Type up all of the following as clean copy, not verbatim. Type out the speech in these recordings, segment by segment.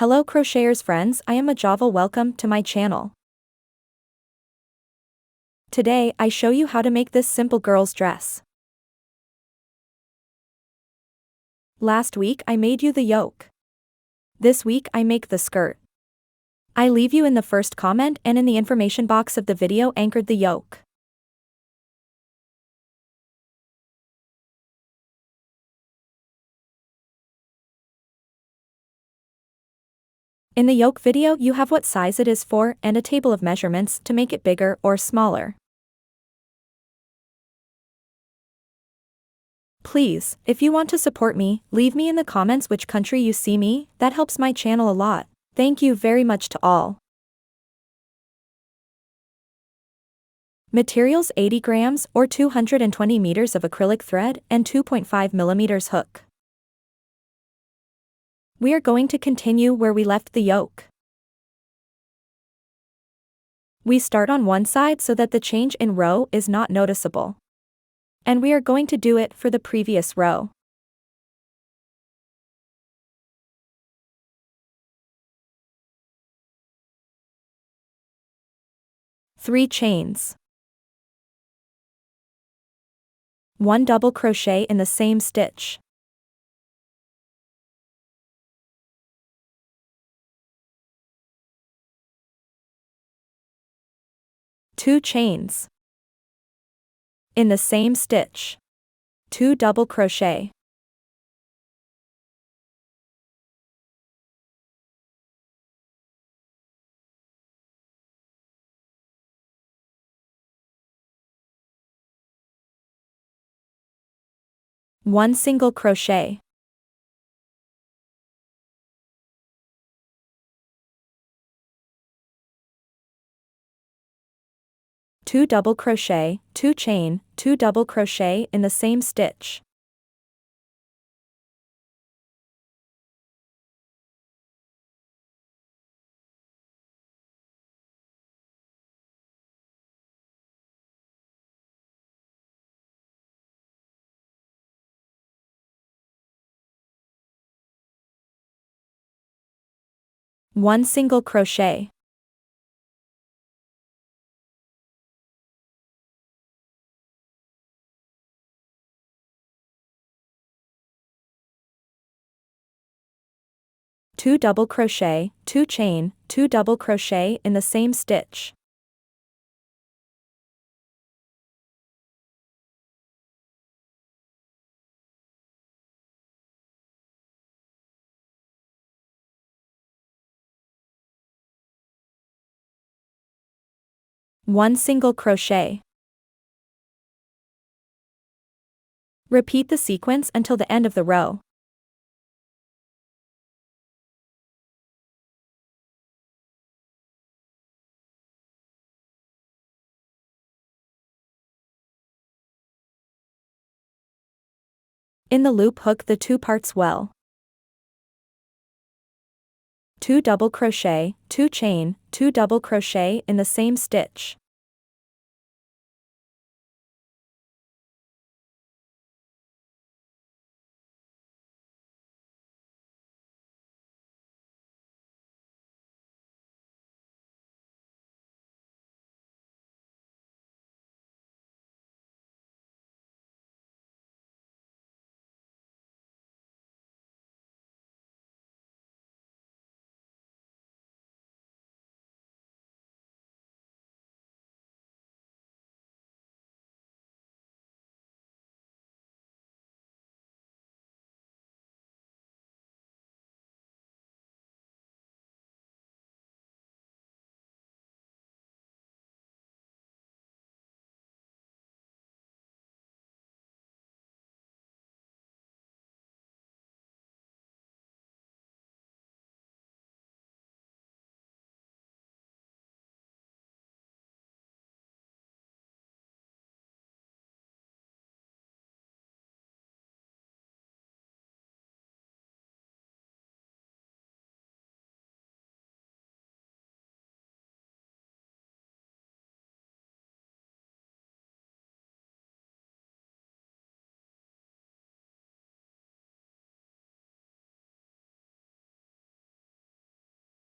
Hello crocheters friends, I am Ajava. Welcome to my channel. Today I show you how to make this simple girl's dress. Last week I made you the yoke. This week I make the skirt. I leave you in the first comment and in the information box of the video anchored the yoke. In the yoke video you have what size it is for and a table of measurements to make it bigger or smaller. Please, if you want to support me, leave me in the comments which country you see me, that helps my channel a lot. Thank you very much to all. Materials 80 grams or 220 meters of acrylic thread and 2.5 millimeters hook. We are going to continue where we left the yoke. We start on one side so that the change in row is not noticeable. And we are going to do it for the previous row. Three chains. 1 double crochet in the same stitch. 2 chains. In the same stitch. 2 double crochet. One single crochet. Two double crochet, 2 chain, 2 double crochet in the same stitch. One single crochet. Two double crochet, 2 chain, 2 double crochet in the same stitch. One single crochet. Repeat the sequence until the end of the row. In the loop hook the 2 parts well. 2 double crochet, 2 chain, 2 double crochet in the same stitch.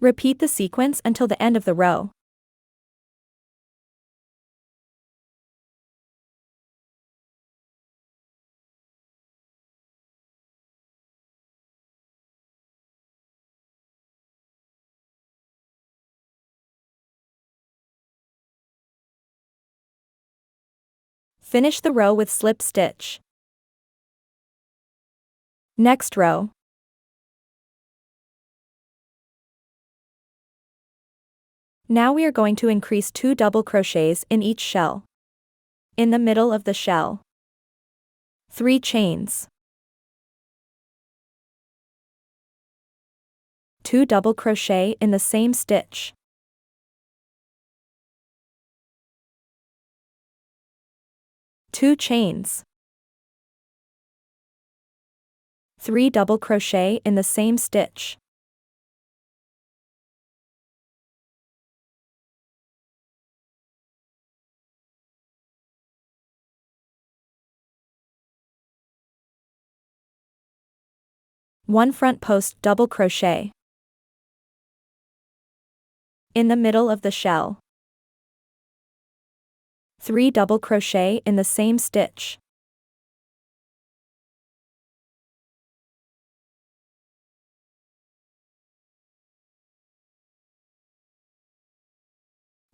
Repeat the sequence until the end of the row. Finish the row with slip stitch. Next row. Now we are going to increase 2 double crochets in each shell. In the middle of the shell, 3 chains, 2 double crochet in the same stitch, 2 chains, 3 double crochet in the same stitch, 1 front post double crochet. In the middle of the shell, 3 double crochet in the same stitch,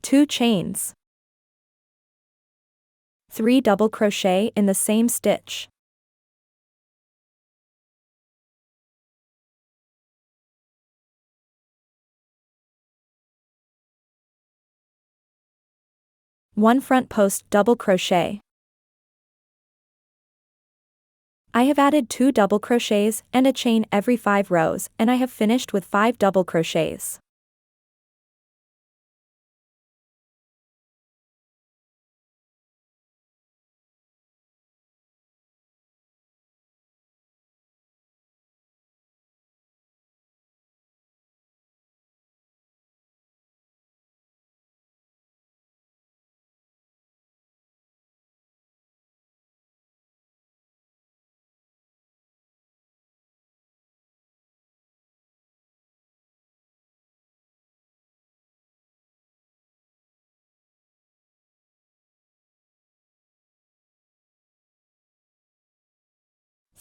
2 chains, 3 double crochet in the same stitch, 1 front post double crochet. I have added 2 double crochets and a chain every 5 rows, and I have finished with 5 double crochets.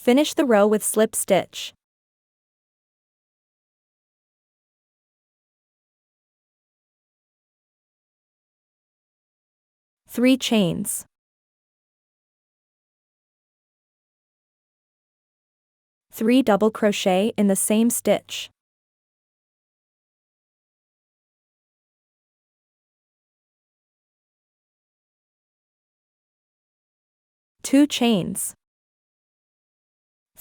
Finish the row with slip stitch. Three chains, 3 double crochet in the same stitch, 2 chains,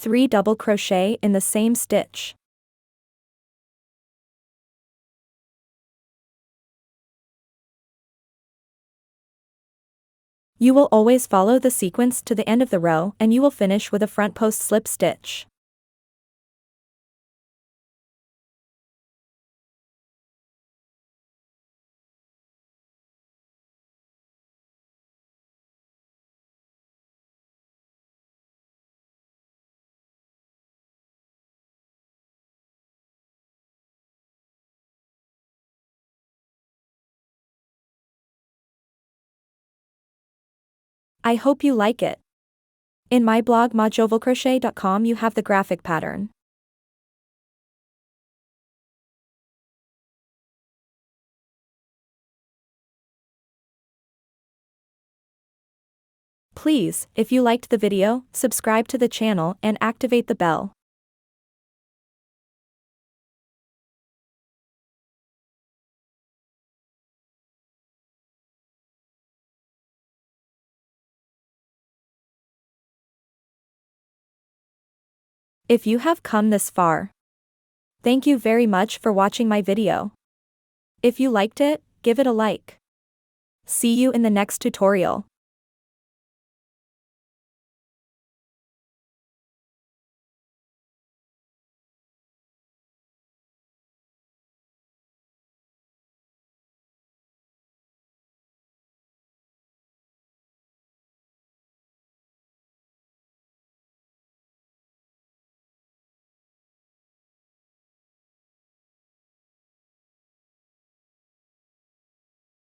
3 double crochet in the same stitch, you will always follow the sequence to the end of the row and you will finish with a front post slip stitch. I hope you like it. In my blog majovelcrochet.com you have the graphic pattern. Please, if you liked the video, subscribe to the channel and activate the bell. If you have come this far, thank you very much for watching my video. If you liked it, give it a like. See you in the next tutorial.